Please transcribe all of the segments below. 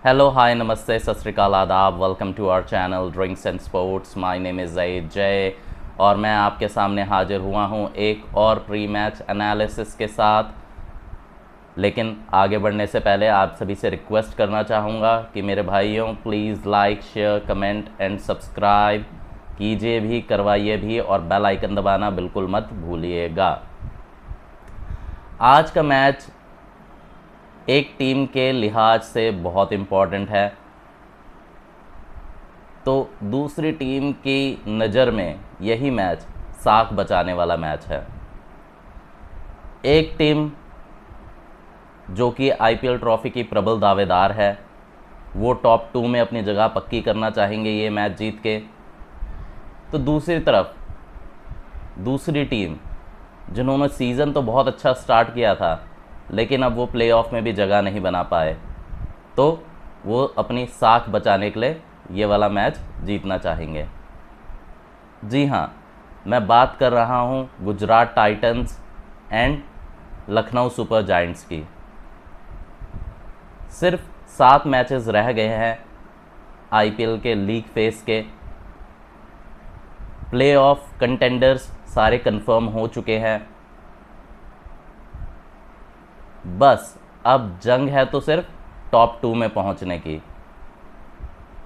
Hello hi नमस्ते सत श्री अकाल आदाब। Welcome to our channel drinks and sports. My name is Zaid Jay और मैं आपके सामने हाजिर हुआ हूं एक और प्री मैच एनालिसिस के साथ। लेकिन आगे बढ़ने से पहले आप सभी से रिक्वेस्ट करना चाहूँगा कि मेरे भाइयों please like share comment and subscribe कीजिए भी, करवाइए भी और बेल आइकन दबाना बिल्कुल मत भूलिएगा। आज का मैच एक टीम के लिहाज से बहुत इम्पॉर्टेंट है, तो दूसरी टीम की नज़र में यही मैच साख बचाने वाला मैच है। एक टीम जो कि आईपीएल ट्रॉफी की प्रबल दावेदार है, वो टॉप 2 में अपनी जगह पक्की करना चाहेंगे ये मैच जीत के। तो दूसरी तरफ दूसरी टीम जिन्होंने सीज़न तो बहुत अच्छा स्टार्ट किया था लेकिन अब वो प्लेऑफ में भी जगह नहीं बना पाए, तो वो अपनी साख बचाने के लिए ये वाला मैच जीतना चाहेंगे। जी हाँ, मैं बात कर रहा हूँ Gujarat Titans and Lucknow super giants की। सिर्फ 7 मैचेस रह गए हैं आईपीएल के लीग फेस के। प्लेऑफ कंटेंडर्स सारे कंफर्म हो चुके हैं। बस अब जंग है तो सिर्फ टॉप 2 में पहुंचने की,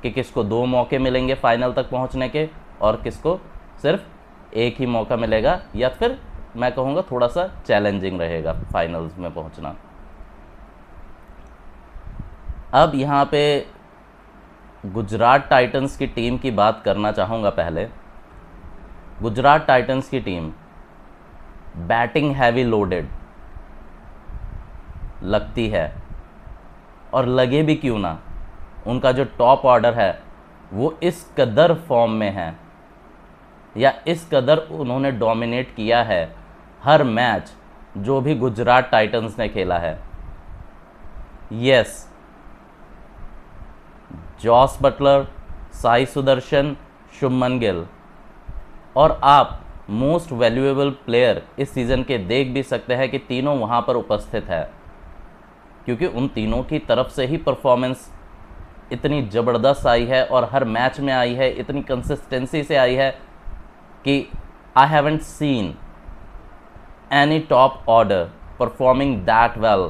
कि किसको 2 मौके मिलेंगे फाइनल तक पहुंचने के और किसको सिर्फ एक ही मौका मिलेगा, या फिर मैं कहूँगा थोड़ा सा चैलेंजिंग रहेगा फाइनल्स में पहुंचना। अब यहाँ पे गुजरात टाइटंस की टीम की बात करना चाहूँगा। पहले गुजरात टाइटंस की टीम बैटिंग हैवी लोडेड लगती है, और लगे भी क्यों ना, उनका जो टॉप ऑर्डर है वो इस कदर फॉर्म में है या इस कदर उन्होंने डोमिनेट किया है हर मैच जो भी गुजरात टाइटंस ने खेला है। Yes, Jos Buttler, Sai Sudharsan, Shubman Gill और आप मोस्ट वैल्यूएबल प्लेयर इस सीज़न के देख भी सकते हैं कि तीनों वहाँ पर उपस्थित है, क्योंकि उन तीनों की तरफ से ही परफॉर्मेंस इतनी ज़बरदस्त आई है और हर मैच में आई है, इतनी कंसिस्टेंसी से आई है कि I haven't seen any top order performing that well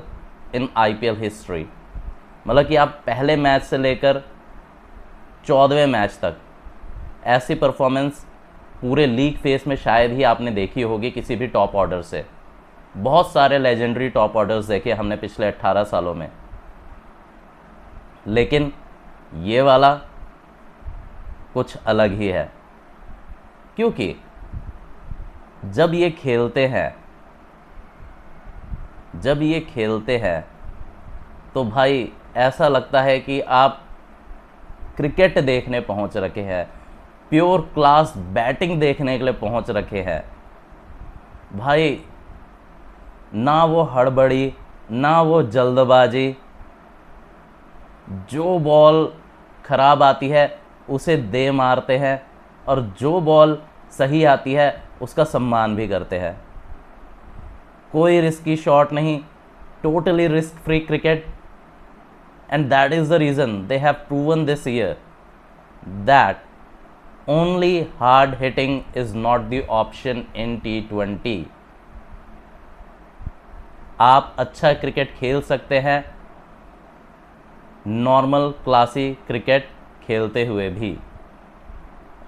in IPL history. मतलब कि आप पहले मैच से लेकर 14वें मैच तक ऐसी परफॉर्मेंस पूरे लीग फेस में शायद ही आपने देखी होगी किसी भी टॉप ऑर्डर से। बहुत सारे लेजेंडरी टॉप ऑर्डर्स देखे हमने पिछले 18 सालों में, लेकिन ये वाला कुछ अलग ही है, क्योंकि जब ये खेलते हैं तो भाई ऐसा लगता है कि आप क्रिकेट देखने पहुंच रखे हैं, प्योर क्लास बैटिंग देखने के लिए पहुंच रखे हैं। भाई ना वो हड़बड़ी, ना वो जल्दबाजी, जो बॉल ख़राब आती है उसे दे मारते हैं और जो बॉल सही आती है उसका सम्मान भी करते हैं। कोई रिस्की शॉट नहीं, totally risk free cricket. And that is the reason they have proven this year that only hard hitting is not the option in T20। आप अच्छा क्रिकेट खेल सकते हैं नॉर्मल क्लासी क्रिकेट खेलते हुए भी,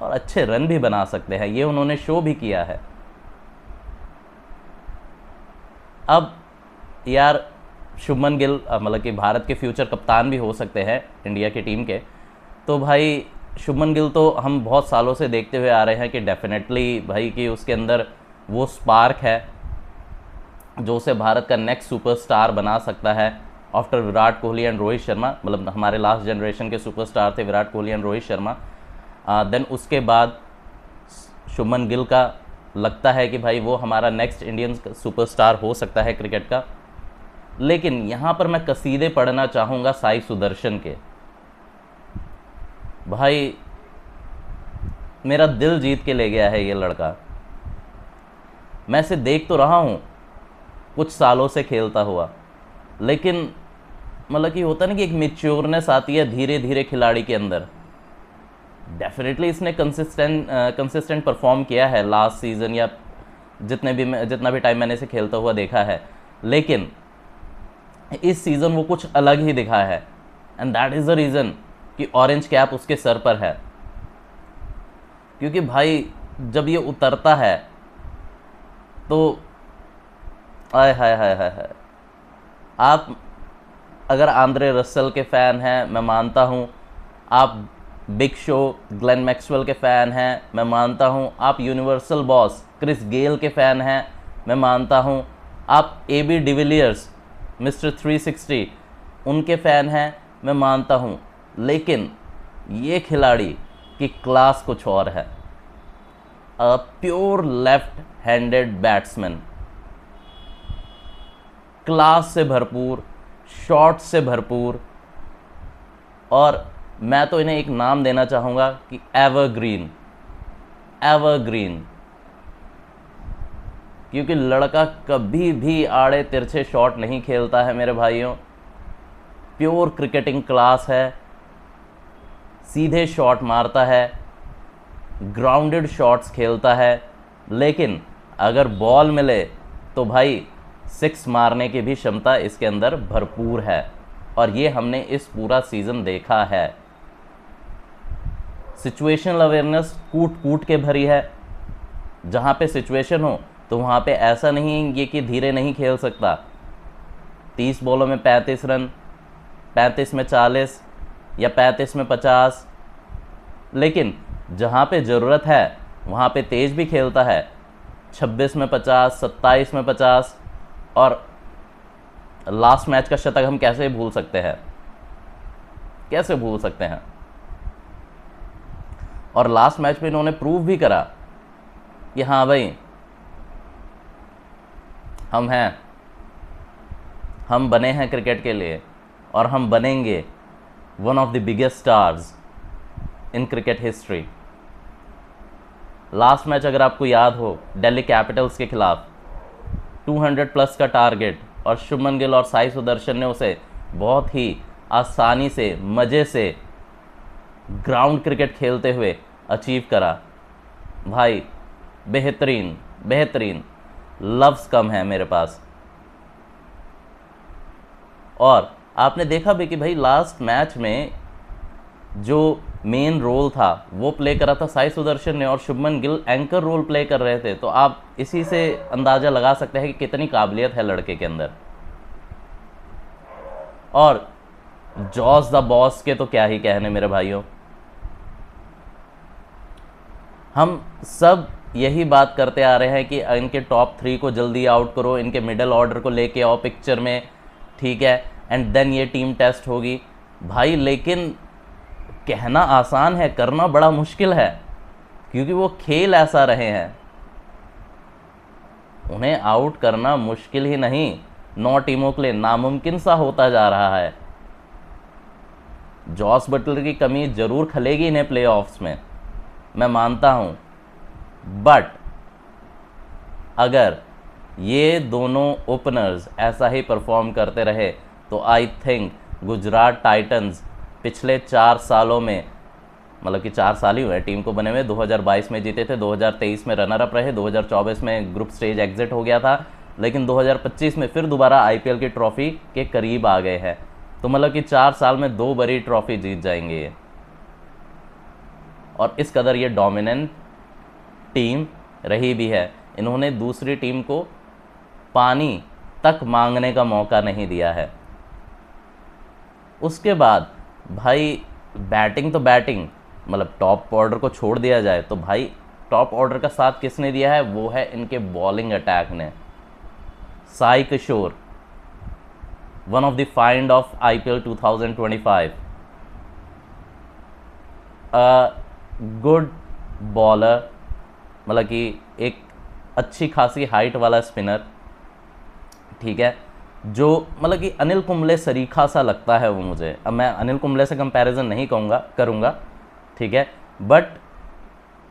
और अच्छे रन भी बना सकते हैं। ये उन्होंने शो भी किया है। अब यार शुभमन गिल मतलब कि भारत के फ्यूचर कप्तान भी हो सकते हैं इंडिया की टीम के, तो भाई शुभमन गिल तो हम बहुत सालों से देखते हुए आ रहे हैं कि डेफिनेटली भाई कि उसके अंदर वो स्पार्क है जो उसे भारत का नेक्स्ट सुपरस्टार बना सकता है आफ्टर विराट कोहली एंड रोहित शर्मा। मतलब हमारे लास्ट जनरेशन के सुपरस्टार थे विराट कोहली एंड रोहित शर्मा। देन उसके बाद शुभमन गिल का लगता है कि भाई वो हमारा नेक्स्ट इंडियन सुपरस्टार हो सकता है क्रिकेट का। लेकिन यहाँ पर मैं कसीदे पढ़ना चाहूँगा साई सुदर्शन के। भाई मेरा दिल जीत के ले गया है ये लड़का। मैं इसे देख तो रहा हूँ कुछ सालों से खेलता हुआ, लेकिन मतलब कि होता ना कि एक मेच्योरनेस आती है धीरे धीरे खिलाड़ी के अंदर। डेफिनेटली इसने कंसिस्टेंट परफॉर्म किया है लास्ट सीज़न, या जितना भी टाइम मैंने इसे खेलता हुआ देखा है, लेकिन इस सीज़न वो कुछ अलग ही दिखा है। And that is the reason कि ऑरेंज कैप उसके सर पर है। क्योंकि भाई जब ये उतरता है तो आय हाय हाय हाय हाय, आप अगर आंद्रे रसल के फ़ैन हैं, मैं मानता हूँ। आप बिग शो ग्लेन मैक्सवेल के फ़ैन हैं, मैं मानता हूँ। आप यूनिवर्सल बॉस क्रिस गेल के फ़ैन हैं, मैं मानता हूँ। आप AB डिविलियर्स मिस्टर 360 उनके फ़ैन हैं, मैं मानता हूँ। लेकिन ये खिलाड़ी की क्लास कुछ और है। A pure left handed batsman, class से भरपूर, शॉट से भरपूर, और मैं तो इन्हें एक नाम देना चाहूँगा कि एवरग्रीन। एवरग्रीन, क्योंकि लड़का कभी भी आड़े तिरछे शॉट नहीं खेलता है मेरे भाइयों। प्योर क्रिकेटिंग क्लास है, सीधे शॉट मारता है, ग्राउंडेड शॉट्स खेलता है, लेकिन अगर बॉल मिले तो भाई 6 मारने की भी क्षमता इसके अंदर भरपूर है। और ये हमने इस पूरा सीज़न देखा है। सिचुएशनल अवेयरनेस कूट कूट के भरी है। जहाँ पे सिचुएशन हो तो वहाँ पे ऐसा नहीं ये कि धीरे नहीं खेल सकता। 30 बॉलों में 35 रन, 35 में 40 या 35 में 50, लेकिन जहाँ पे ज़रूरत है वहाँ पे तेज़ भी खेलता है। 26 में 50, 27 में 50, और लास्ट मैच का शतक हम कैसे भूल सकते हैं, कैसे भूल सकते हैं। और लास्ट मैच में इन्होंने प्रूव भी करा कि हाँ भाई हम हैं, हम बने हैं क्रिकेट के लिए, और हम बनेंगे one of the biggest stars in cricket history. Last match अगर आपको याद हो, दिल्ली कैपिटल्स के खिलाफ 200+ का टारगेट, और शुभमन गिल और साई सुदर्शन ने उसे बहुत ही आसानी से, मज़े से ग्राउंड क्रिकेट खेलते हुए अचीव करा। भाई बेहतरीन, बेहतरीन, लफ्ज़ कम है मेरे पास। और आपने देखा भी कि भाई लास्ट मैच में जो मेन रोल था वो प्ले करा था साई सुदर्शन ने, और Shubman Gill anchor role play कर रहे थे। तो आप इसी से अंदाज़ा लगा सकते हैं कि कितनी काबिलियत है लड़के के अंदर। और जॉस द बॉस के तो क्या ही कहने मेरे भाइयों। हम सब यही बात करते आ रहे हैं कि इनके टॉप 3 को जल्दी आउट करो, इनके मिडल ऑर्डर को लेके आओ पिक्चर में, ठीक है, एंड देन ये टीम टेस्ट होगी। भाई लेकिन कहना आसान है, करना बड़ा मुश्किल है, क्योंकि वो खेल ऐसा रहे हैं। उन्हें आउट करना मुश्किल ही नहीं, 9 टीमों के लिए नामुमकिन सा होता जा रहा है। जॉस बटलर की कमी ज़रूर खलेगी इन्हें प्लेऑफ्स में, मैं मानता हूं, बट अगर ये दोनों ओपनर्स ऐसा ही परफॉर्म करते रहे तो आई थिंक गुजरात टाइटंस पिछले 4 सालों में, मतलब कि 4 साल ही हुए टीम को बने हुए, 2022 में जीते थे, 2023 में रनर अप रहे, 2024 में ग्रुप स्टेज एग्जिट हो गया था, लेकिन 2025 में फिर दोबारा IPL की ट्रॉफी के करीब आ गए हैं। तो मतलब कि 4 साल में 2 बड़ी ट्रॉफी जीत जाएंगे ये। और इस कदर ये डोमिनेंट टीम रही भी है। इन्होंने दूसरी टीम को पानी तक मांगने का मौका नहीं दिया है। उसके बाद भाई बैटिंग तो बैटिंग, मतलब टॉप ऑर्डर को छोड़ दिया जाए तो भाई टॉप ऑर्डर का साथ किसने दिया है, वो है इनके बॉलिंग अटैक ने। Sai Kishore, one of the find of IPL 2025, good bowler, मतलब कि एक अच्छी खासी हाइट वाला स्पिनर, ठीक है, जो मतलब कि अनिल कुंबले सरीखा सा लगता है वो मुझे। अब मैं अनिल कुंबले से कंपैरिजन नहीं करूँगा, ठीक है, बट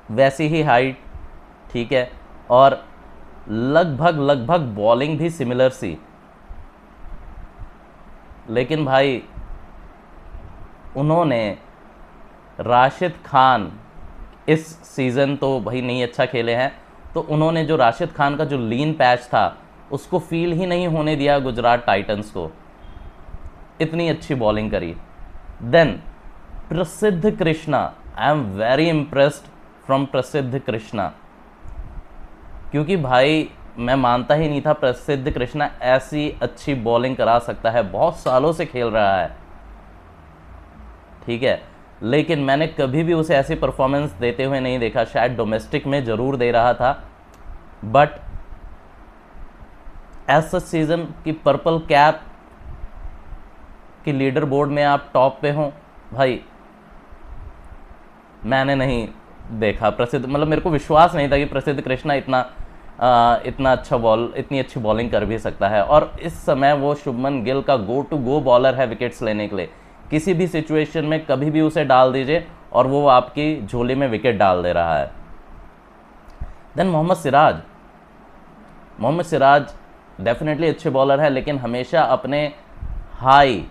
वैसी ही हाइट, ठीक है, और लगभग बॉलिंग भी सिमिलर सी, लेकिन भाई उन्होंने राशिद खान इस सीज़न तो भाई नहीं अच्छा खेले हैं, तो उन्होंने जो राशिद खान का जो लीन पैच था उसको फील ही नहीं होने दिया गुजरात टाइटंस को, इतनी अच्छी बॉलिंग करी। देन प्रसिद्ध Krishna, I am very impressed from प्रसिद्ध कृष्णा, क्योंकि भाई मैं मानता ही नहीं था प्रसिद्ध कृष्णा ऐसी अच्छी बॉलिंग करा सकता है, बहुत सालों से खेल रहा है, ठीक है, लेकिन मैंने कभी भी उसे ऐसी परफॉर्मेंस देते हुए नहीं देखा। शायद डोमेस्टिक में ज़रूर दे रहा था, बट ऐसा सीज़न की पर्पल कैप की लीडर बोर्ड में आप टॉप पे हों, भाई मैंने नहीं देखा प्रसिद्ध, मतलब मेरे को विश्वास नहीं था कि प्रसिद्ध कृष्णा इतना इतनी अच्छी बॉलिंग कर भी सकता है। और इस समय वो शुभमन गिल का गो टू गो बॉलर है विकेट्स लेने के लिए, किसी भी सिचुएशन में कभी भी उसे डाल दीजिए और वो आपकी झोली में विकेट डाल दे रहा है। देन मोहम्मद सिराज डेफिनेटली अच्छे बॉलर है, लेकिन हमेशा अपने हाई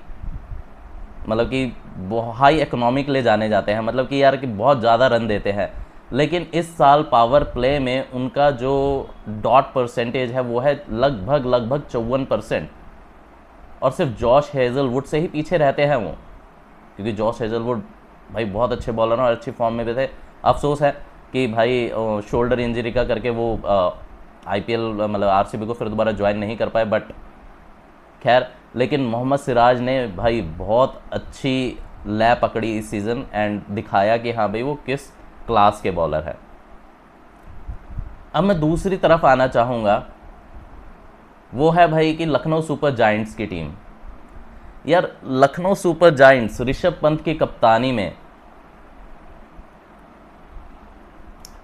इकोनॉमी के लिए जाने जाते हैं, मतलब कि यार कि बहुत ज़्यादा रन देते हैं, लेकिन इस साल पावर प्ले में उनका जो डॉट परसेंटेज है वो है लगभग 54%, और सिर्फ जॉश हेजलवुड से ही पीछे रहते हैं वो, क्योंकि जॉश हेजलवुड भाई बहुत अच्छे बॉलर हैं और अच्छी फॉर्म में भी थे। अफसोस है कि भाई शोल्डर इंजरी का करके वो आईपीएल मतलब आरसीबी को फिर दोबारा ज्वाइन नहीं कर पाए, बट खैर, लेकिन मोहम्मद सिराज ने भाई बहुत अच्छी लय पकड़ी इस सीज़न एंड दिखाया कि हाँ भाई वो किस क्लास के बॉलर है। अब मैं दूसरी तरफ आना चाहूँगा, वो है भाई कि लखनऊ सुपर जायंट्स की टीम। यार लखनऊ सुपर जायंट्स ऋषभ पंत की कप्तानी में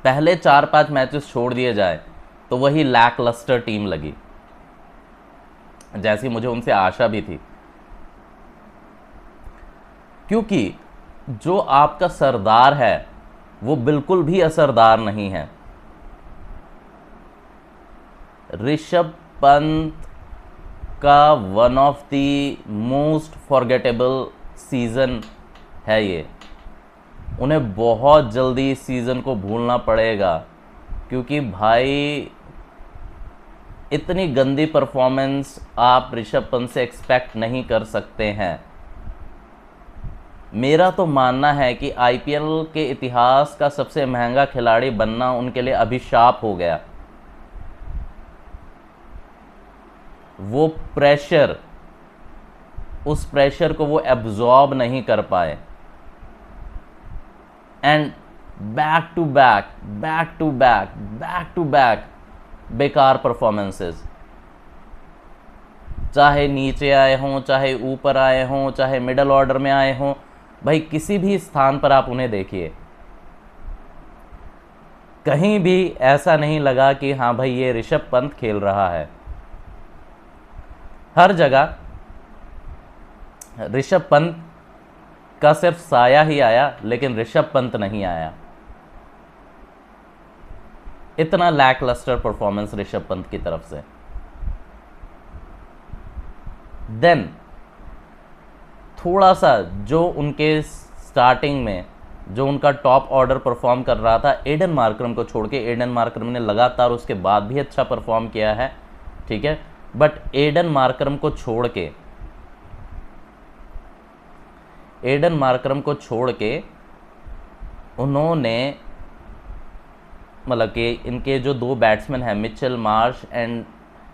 पहले 4-5 मैचेस छोड़ दिए जाए तो वही लैकलस्टर टीम लगी, जैसी मुझे उनसे आशा भी थी, क्योंकि जो आपका सरदार है वो बिल्कुल भी असरदार नहीं है। ऋषभ पंत का one of the most forgettable season है ये, उन्हें बहुत जल्दी इस सीज़न को भूलना पड़ेगा, क्योंकि भाई इतनी गंदी परफॉर्मेंस आप ऋषभ पंत से एक्सपेक्ट नहीं कर सकते हैं। मेरा तो मानना है कि आईपीएल के इतिहास का सबसे महंगा खिलाड़ी बनना उनके लिए अभिशाप हो गया। वो प्रेशर, उस प्रेशर को वो एब्जॉर्ब नहीं कर पाए, एंड बैक टू बैक बेकार परफॉर्मेंसेस, चाहे नीचे आए हों, चाहे ऊपर आए हों, चाहे मिडल ऑर्डर में आए हों, भाई किसी भी स्थान पर आप उन्हें देखिए, कहीं भी ऐसा नहीं लगा कि हाँ भाई ये ऋषभ पंत खेल रहा है। हर जगह ऋषभ पंत का सिर्फ साया ही आया, लेकिन ऋषभ पंत नहीं आया। इतना लैकलस्टर परफॉर्मेंस ऋषभ पंत की तरफ से। देन थोड़ा सा जो उनके स्टार्टिंग में जो उनका टॉप ऑर्डर परफॉर्म कर रहा था, एडन मार्करम को छोड़ के, एडन मार्करम ने लगातार उसके बाद भी अच्छा परफॉर्म किया है, ठीक है, बट एडन मार्करम को छोड़ के उन्होंने मतलब कि इनके जो 2 बैट्समैन हैं Mitchell Marsh and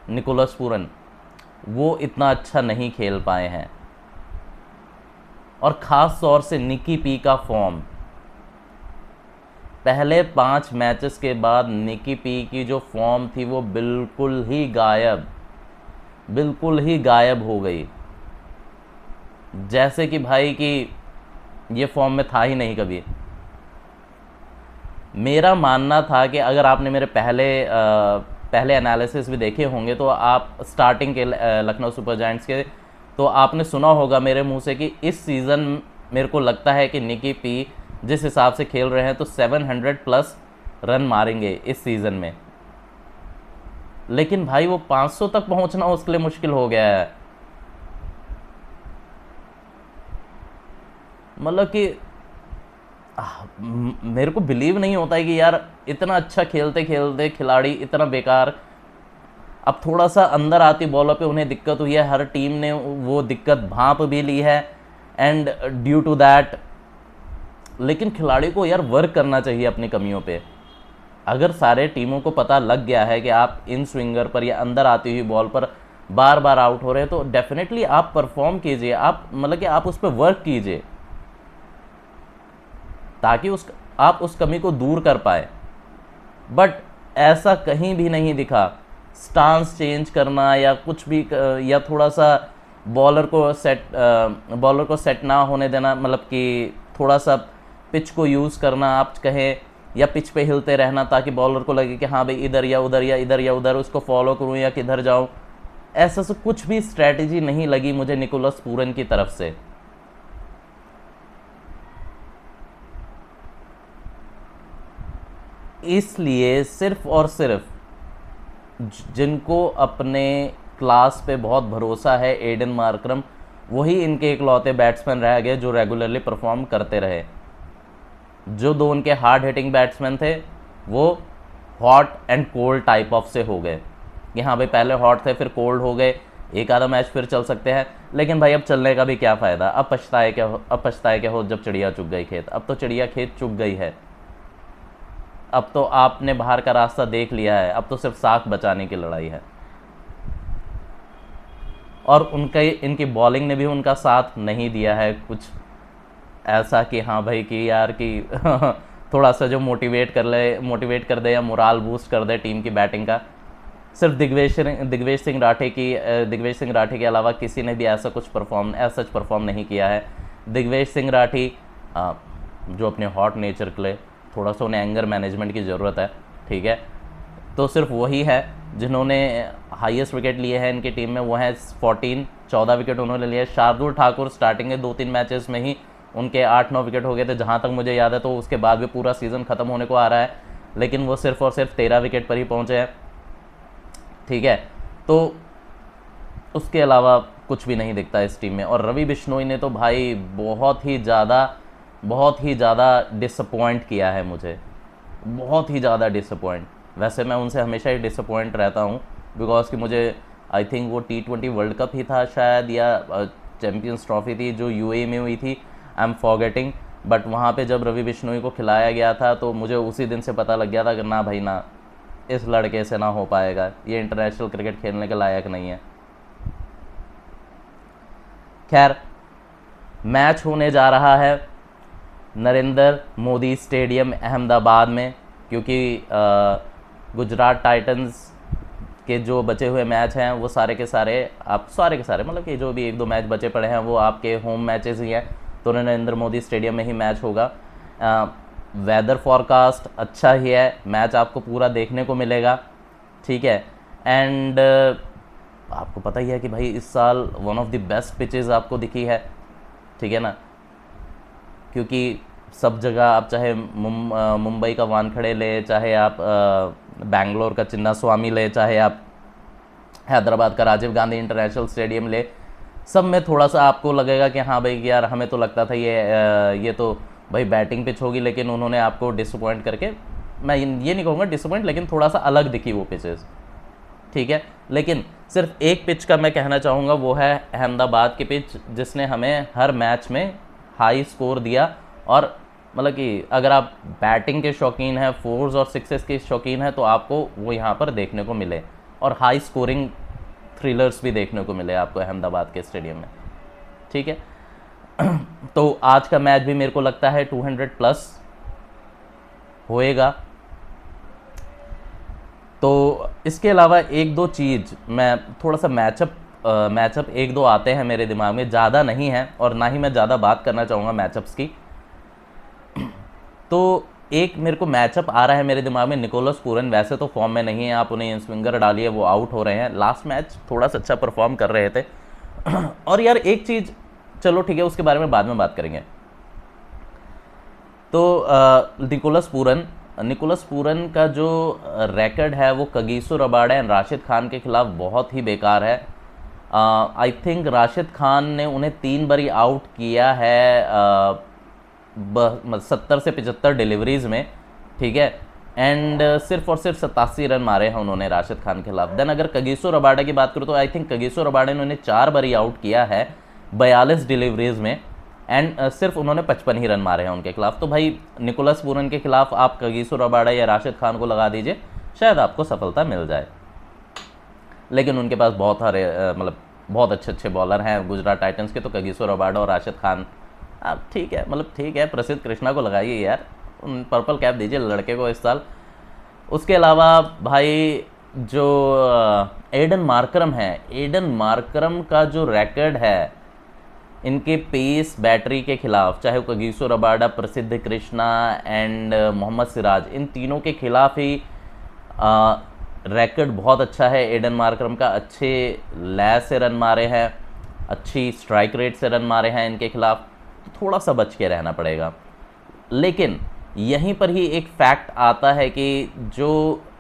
Nicholas Pooran, वो इतना अच्छा नहीं खेल पाए हैं, और ख़ास तौर से निकी पी का फॉर्म, पहले 5 मैचेस के बाद निकी पी की जो फॉर्म थी वो बिल्कुल ही गायब हो गई, जैसे कि भाई कि ये फॉर्म में था ही नहीं कभी। मेरा मानना था कि अगर आपने मेरे पहले एनालिसिस भी देखे होंगे तो आप स्टार्टिंग के लखनऊ सुपर जायंट्स के, तो आपने सुना होगा मेरे मुंह से कि इस सीज़न मेरे को लगता है कि निकी पी जिस हिसाब से खेल रहे हैं तो 700 प्लस रन मारेंगे इस सीज़न में, लेकिन भाई वो 500 तक पहुंचना उसके लिए मुश्किल हो गया है। मतलब कि मेरे को बिलीव नहीं होता है कि यार इतना अच्छा खेलते खेलते खिलाड़ी इतना बेकार। अब थोड़ा सा अंदर आती बॉलों पे उन्हें दिक्कत हुई है, हर टीम ने वो दिक्कत भांप भी ली है, एंड ड्यू टू दैट, लेकिन खिलाड़ी को यार वर्क करना चाहिए अपनी कमियों पे। अगर सारे टीमों को पता लग गया है कि आप इन स्विंगर पर या अंदर आती हुई बॉल पर बार बार आउट हो रहे हैं, तो डेफिनेटली आप परफॉर्म कीजिए, आप मतलब कि आप उस पर वर्क कीजिए ताकि आप उस कमी को दूर कर पाए। बट ऐसा कहीं भी नहीं दिखा। स्टांस चेंज करना या कुछ भी या थोड़ा सा बॉलर को सेट ना होने देना, मतलब कि थोड़ा सा पिच को यूज़ करना आप कहें, या पिच पे हिलते रहना ताकि बॉलर को लगे कि हाँ भाई इधर या उधर या इधर या उधर उसको फॉलो करूँ या किधर जाऊँ। ऐसा से कुछ भी स्ट्रैटेजी नहीं लगी मुझे निकोलस पूरन की तरफ से। इसलिए सिर्फ और सिर्फ जिनको अपने क्लास पे बहुत भरोसा है, एडन मार्करम, वही इनके इकलौते बैट्समैन रह गए जो रेगुलरली परफॉर्म करते रहे। जो दो उनके हार्ड हिटिंग बैट्समैन थे वो hot and cold type of से हो गए कि हाँ भाई पहले हॉट थे फिर कोल्ड हो गए, एक आधा मैच फिर चल सकते हैं, लेकिन भाई अब चलने का भी क्या फ़ायदा, अब पछताए क्या हो जब चिड़िया चुग गई खेत। अब तो चिड़िया खेत चुग गई है, अब तो आपने बाहर का रास्ता देख लिया है, अब तो सिर्फ साख बचाने की लड़ाई है। और इनकी बॉलिंग ने भी उनका साथ नहीं दिया है कुछ ऐसा कि हाँ भाई कि यार कि थोड़ा सा जो मोटिवेट कर दे या मोराल बूस्ट कर दे टीम की बैटिंग का। सिर्फ दिग्वेश सिंह राठी के अलावा किसी ने भी ऐसा परफॉर्म नहीं किया है। दिग्वेश सिंह राठी जो अपने हॉट नेचर के लिए थोड़ा सा उन्हें एंगर मैनेजमेंट की ज़रूरत है, ठीक है, तो सिर्फ वही है जिन्होंने हाईएस्ट विकेट लिए हैं इनकी टीम में, वो हैं 14 विकेट उन्होंने लिए। शार्दुल ठाकुर स्टार्टिंग के 2-3 मैचेस में ही उनके 8-9 विकेट हो गए थे जहाँ तक मुझे याद है, तो उसके बाद भी पूरा सीज़न ख़त्म होने को आ रहा है, लेकिन वो सिर्फ और सिर्फ 13 विकेट पर ही पहुँचे हैं, ठीक है। तो उसके अलावा कुछ भी नहीं दिखता इस टीम में। और रवि बिश्नोई ने तो भाई बहुत ही ज़्यादा डिसअपॉइंट किया है मुझे, बहुत ही ज़्यादा डिसअपॉइंट। वैसे मैं उनसे हमेशा ही डिसअपॉइंट रहता हूँ, बिकॉज कि मुझे आई थिंक वो T20 वर्ल्ड कप ही था शायद, या चैम्पियंस ट्रॉफी थी जो UAE में हुई थी, आई एम फॉरगेटिंग, बट वहाँ पे जब रवि बिश्नोई को खिलाया गया था तो मुझे उसी दिन से पता लग गया था कि ना भाई ना, इस लड़के से ना हो पाएगा, ये इंटरनेशनल क्रिकेट खेलने के लायक नहीं है। खैर, मैच होने जा रहा है नरेंद्र मोदी स्टेडियम अहमदाबाद में, क्योंकि गुजरात टाइटंस के जो बचे हुए मैच हैं वो सारे के सारे मतलब कि जो भी 1-2 मैच बचे पड़े हैं वो आपके होम मैचेस ही हैं, तो नरेंद्र मोदी स्टेडियम में ही मैच होगा। वेदर फॉरकास्ट अच्छा ही है, मैच आपको पूरा देखने को मिलेगा, ठीक है। एंड आपको पता ही है कि भाई इस साल one of the best pitches आपको दिखी है, ठीक है ना, क्योंकि सब जगह आप चाहे मुंबई का वानखड़े ले, चाहे आप बेंगलोर का चिन्ना स्वामी ले, चाहे आप हैदराबाद का राजीव गांधी इंटरनेशनल स्टेडियम ले, सब में थोड़ा सा आपको लगेगा कि हाँ भाई यार हमें तो लगता था ये तो भाई बैटिंग पिच होगी, लेकिन उन्होंने आपको डिसअपॉइंट करके, मैं ये नहीं कहूँगा डिसअपॉइंट, लेकिन थोड़ा सा अलग दिखी वो पिचेस, ठीक है। लेकिन सिर्फ एक पिच का मैं कहना चाहूँगा, वो है अहमदाबाद की पिच, जिसने हमें हर मैच में हाई स्कोर दिया। और मतलब कि अगर आप बैटिंग के शौकीन हैं, 4s और 6s के शौकीन हैं, तो आपको वो यहाँ पर देखने को मिले, और हाई स्कोरिंग थ्रिलर्स भी देखने को मिले आपको अहमदाबाद के स्टेडियम में, ठीक है। तो आज का मैच भी मेरे को लगता है 200 प्लस होएगा। तो इसके अलावा 1-2 चीज़ मैं थोड़ा सा मैचअप 1-2 आते हैं मेरे दिमाग में, ज़्यादा नहीं है और ना ही मैं ज़्यादा बात करना चाहूँगा मैचअप्स की। तो एक मेरे को मैचअप आ रहा है मेरे दिमाग में, निकोलस पूरन वैसे तो फॉर्म में नहीं है, आप उन्हें स्विंगर डालिए वो आउट हो रहे हैं, लास्ट मैच थोड़ा सा अच्छा परफॉर्म कर रहे थे। और यार एक चीज़, चलो ठीक है उसके बारे में बाद में बात करेंगे। तो निकोलस पूरन का जो रिकॉर्ड है वो Kagiso Rabada and Rashid Khan के खिलाफ बहुत ही बेकार है। आई थिंक राशिद खान ने उन्हें 3 बारी आउट किया है 70 से 75 डिलीवरीज में, ठीक है, एंड सिर्फ और सिर्फ 87 रन मारे हैं उन्होंने राशिद खान के खिलाफ। देन अगर कगिसो रबाडा की बात करूँ तो आई थिंक कगिसो रबाडा ने उन्हें 4 बार ही आउट किया है 42 डिलीवरीज में, एंड सिर्फ उन्होंने 55 ही रन मारे हैं उनके खिलाफ। तो भाई निकोलस पूरन के खिलाफ आप कगिसो रबाडा या राशिद खान को लगा दीजिए, शायद आपको सफलता मिल जाए। लेकिन उनके पास बहुत सारे मतलब बहुत अच्छे अच्छे बॉलर हैं गुजरात टाइटंस के, तो कगिसो रबाडा और राशिद खान आप ठीक है, मतलब ठीक है, प्रसिद्ध कृष्णा को लगाइए यार, पर्पल कैप दीजिए लड़के को इस साल। उसके अलावा भाई जो एडन मार्करम है, एडन मार्करम का जो रिकॉर्ड है इनके पेस बैटरी के खिलाफ, चाहे वो कगिसो रबाडा, प्रसिद्ध कृष्णा एंड मोहम्मद सिराज, इन तीनों के खिलाफ ही रिकॉर्ड बहुत अच्छा है एडन मार्करम का। अच्छे लय से रन मारे हैं, अच्छी स्ट्राइक रेट से रन मारे हैं इनके खिलाफ, तो थोड़ा सा बच के रहना पड़ेगा। लेकिन यहीं पर ही एक फैक्ट आता है कि जो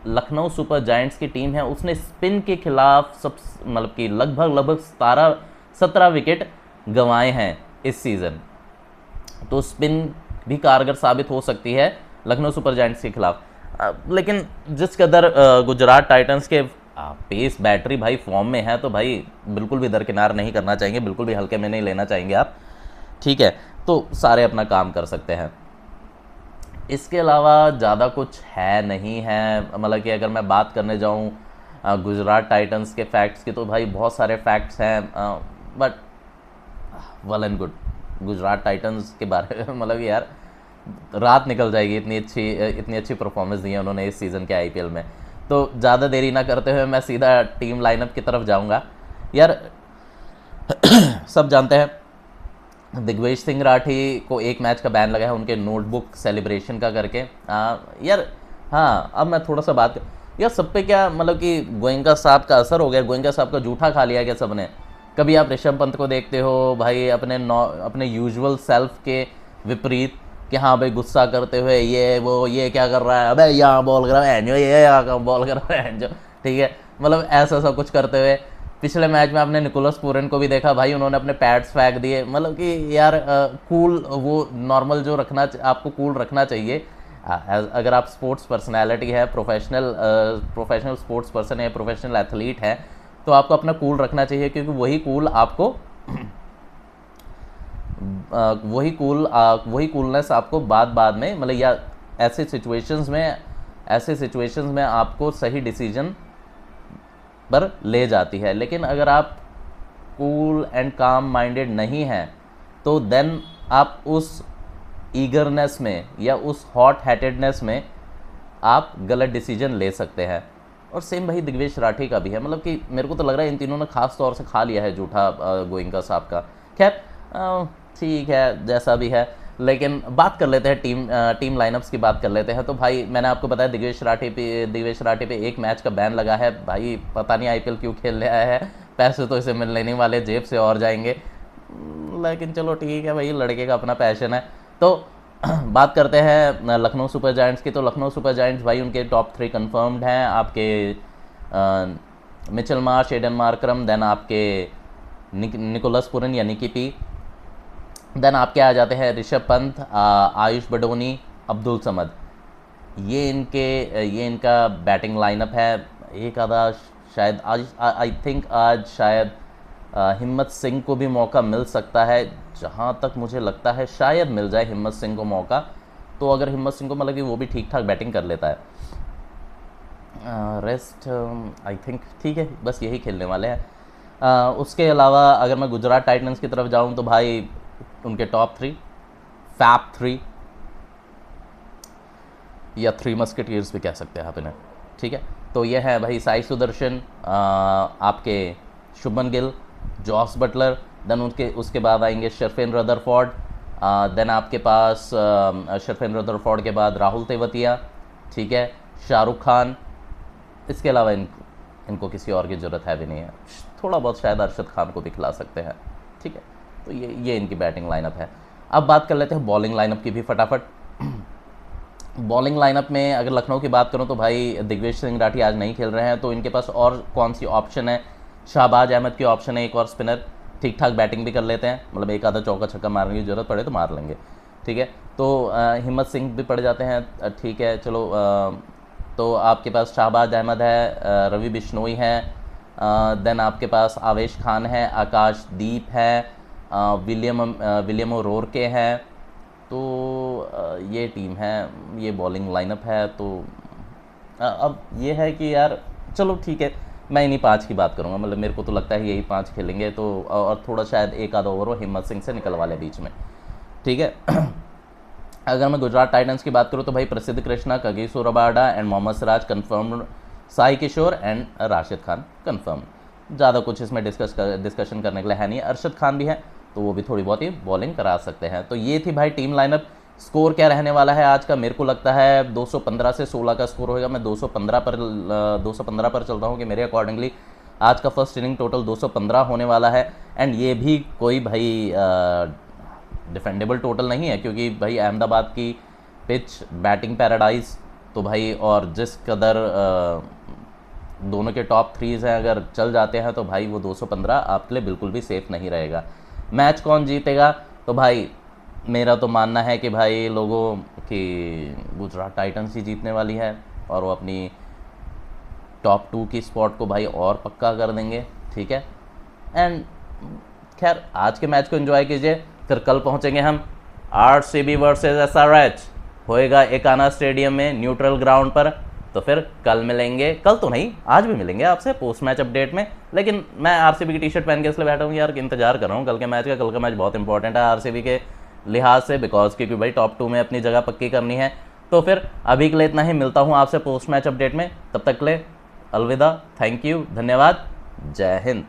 लखनऊ सुपर जायंट्स की टीम है उसने स्पिन के खिलाफ सब मतलब कि लगभग 17 विकेट गंवाए हैं इस सीज़न, तो स्पिन भी कारगर साबित हो सकती है लखनऊ सुपर जायंट्स के खिलाफ। लेकिन जिस कदर गुजरात टाइटंस के पेस बैटरी भाई फॉर्म में है, तो भाई बिल्कुल भी दरकिनार नहीं करना चाहेंगे, बिल्कुल भी हल्के में नहीं लेना चाहेंगे आप, ठीक है, तो सारे अपना काम कर सकते हैं। इसके अलावा ज़्यादा कुछ है नहीं है, मतलब कि अगर मैं बात करने जाऊँ गुजरात टाइटंस के फैक्ट्स की, तो भाई बहुत सारे फैक्ट्स हैं, but well and good. Gujarat Titans के बारे में मतलब यार रात निकल जाएगी, इतनी अच्छी परफॉर्मेंस दी है उन्होंने इस सीज़न के आईपीएल में। तो ज़्यादा देरी ना करते हुए मैं सीधा टीम लाइनअप की तरफ जाऊंगा। यार सब जानते हैं दिग्विजय सिंह राठी को एक मैच का बैन लगा है उनके नोटबुक सेलिब्रेशन का करके। यार हाँ, अब मैं थोड़ा सा बात यार सब पे क्या मतलब कि गोयनका साहब का असर हो गया, गोयनका साहब का जूठा खा लिया क्या सबने। कभी आप ऋषभ पंत को देखते हो भाई अपने यूजुअल सेल्फ के विपरीत कि हाँ भाई गुस्सा करते हुए ये क्या कर रहा है, अबे यहाँ बॉल कर रहा है जो, ये यहाँ बॉल कर रहा है जो, ठीक है, मतलब ऐसा सब कुछ करते हुए। पिछले मैच में आपने निकोलस पूरन को भी देखा भाई, उन्होंने अपने पैड्स फेंक दिए, मतलब कि यार कूल, वो नॉर्मल जो आपको कूल रखना चाहिए। अगर आप स्पोर्ट्स पर्सनैलिटी है, प्रोफेशनल स्पोर्ट्स पर्सन है, प्रोफेशनल एथलीट है, तो आपको अपना कूल रखना चाहिए, क्योंकि वही कूल आपको वही कूलनेस आपको बाद में मतलब या ऐसे सिचुएशंस में आपको सही डिसीजन पर ले जाती है। लेकिन अगर आप कूल एंड काम माइंडेड नहीं हैं, तो देन आप उस ईगरनेस में या उस हॉट हैटेडनेस में आप गलत डिसीजन ले सकते हैं। और सेम भाई दिग्विजय राठी का भी है, मतलब कि मेरे को तो लग रहा है इन तीनों ने खास तौर से खा लिया है जूठा गोयनका साहब का। खैर ठीक है, जैसा भी है, लेकिन बात कर लेते हैं टीम लाइनअप्स की बात कर लेते हैं। तो भाई मैंने आपको बताया दिग्विजय राठी पे एक मैच का बैन लगा है भाई, पता नहीं आईपीएल क्यों खेल रहा है, पैसे तो इसे मिलने नहीं वाले, जेब से और जाएंगे, लेकिन चलो ठीक है भाई, लड़के का अपना पैशन है। तो बात करते हैं लखनऊ सुपर जायंट्स की। तो लखनऊ सुपर जायंट्स भाई उनके टॉप 3 कंफर्म्ड हैं, आपके Mitchell Marsh, Aiden Markram, then आपके निकोलस पूरन या निकी पी, देन आपके आ जाते हैं ऋषभ पंत, आयुष बडोनी, अब्दुल समद। ये इनका बैटिंग लाइनअप है। एक आधा शायद आज आई थिंक आज शायद हिम्मत सिंह को भी मौका मिल सकता है, जहाँ तक मुझे लगता है शायद मिल जाए हिम्मत सिंह को मौका। तो अगर हिम्मत सिंह को मतलब कि वो भी ठीक ठाक बैटिंग कर लेता है, रेस्ट आई थिंक ठीक है, बस यही खेलने वाले हैं। उसके अलावा अगर मैं गुजरात टाइटंस की तरफ जाऊँ तो भाई उनके टॉप 3 फैप 3 या 3 मस्केटियर्स भी कह सकते हैं आप इन्हें, ठीक है। तो ये है भाई साई सुदर्शन, आपके Shubman Gill, Jos Buttler, then उसके बाद आएंगे शर्फेन रदरफोर्ड, देन आपके पास शर्फेन रदरफोर्ड के बाद राहुल तेवतिया, ठीक है, शाहरुख खान। इसके अलावा इनको किसी और की ज़रूरत है भी नहीं है, थोड़ा बहुत शायद अरशद खान को भी खिला सकते हैं, ठीक है। तो ये इनकी बैटिंग लाइनअप है। अब बात कर लेते हैं बॉलिंग लाइनअप की भी फटाफट। बॉलिंग लाइनअप में अगर लखनऊ की बात करूं तो भाई दिग्विजय सिंह राठी आज नहीं खेल रहे हैं, तो इनके पास और कौन सी ऑप्शन है, शाहबाज अहमद की ऑप्शन है, एक और स्पिनर, ठीक ठाक बैटिंग भी कर लेते हैं, मतलब एक आधा चौका छक्का मारने की जरूरत पड़े तो मार लेंगे। ठीक है। तो हिम्मत सिंह भी पड़ जाते हैं, ठीक है चलो। तो आपके पास शाहबाज अहमद है, रवि बिश्नोई है, देन आपके पास आवेश खान है, आकाशदीप है, विलियम ओरोरके हैं। तो ये टीम है, ये बॉलिंग लाइनअप है। तो अब ये है कि यार चलो ठीक है, मैं इन्हीं 5 की बात करूँगा, मतलब मेरे को तो लगता है यही 5 खेलेंगे। तो और थोड़ा शायद एक आधा ओवर वो हिम्मत सिंह से निकलवा ले बीच में, ठीक है। अगर मैं गुजरात टाइटंस की बात करूँ तो भाई Prasidh Krishna, Kagiso Rabada and Mohammed Siraj confirm, Sai Kishore and Rashid Khan confirm. ज़्यादा कुछ इसमें डिस्कशन करने के लिए है नहीं। अरशद खान भी है तो वो भी थोड़ी बहुत ही बॉलिंग करा सकते हैं। तो ये थी भाई टीम लाइनअप। स्कोर क्या रहने वाला है आज का, मेरे को लगता है 215 से 16 का स्कोर होगा। मैं 215 पर चल रहा हूँ कि मेरे अकॉर्डिंगली आज का फर्स्ट इनिंग टोटल 215 होने वाला है। एंड ये भी कोई भाई डिफेंडेबल टोटल नहीं है, क्योंकि भाई अहमदाबाद की पिच बैटिंग पैराडाइज, तो भाई और जिस कदर दोनों के टॉप 3 हैं अगर चल जाते हैं तो भाई वो 215 आपके लिए बिल्कुल भी सेफ नहीं रहेगा। मैच कौन जीतेगा, तो भाई मेरा तो मानना है कि भाई लोगों की गुजरात टाइटंस ही जीतने वाली है, और वो अपनी टॉप 2 की स्पॉट को भाई और पक्का कर देंगे, ठीक है। एंड खैर आज के मैच को एंजॉय कीजिए, फिर कल पहुंचेंगे हम आरसीबी वर्सेस एसआरएच, होएगा एकाना स्टेडियम में न्यूट्रल ग्राउंड पर। तो फिर कल मिलेंगे, कल तो नहीं आज भी मिलेंगे आपसे पोस्ट मैच अपडेट में। लेकिन मैं आरसीबी की टी शर्ट पहन के इसलिए बैठा हूँ यार, इंतजार कर रहा हूँ कल के मैच का। कल का मैच बहुत इंपॉर्टेंट है आरसीबी के लिहाज से, बिकॉज क्योंकि भाई टॉप 2 में अपनी जगह पक्की करनी है। तो फिर अभी के लिए इतना ही, मिलता हूँ आपसे पोस्ट मैच अपडेट में, तब तक के लिए अलविदा, थैंक यू, धन्यवाद, जय हिंद।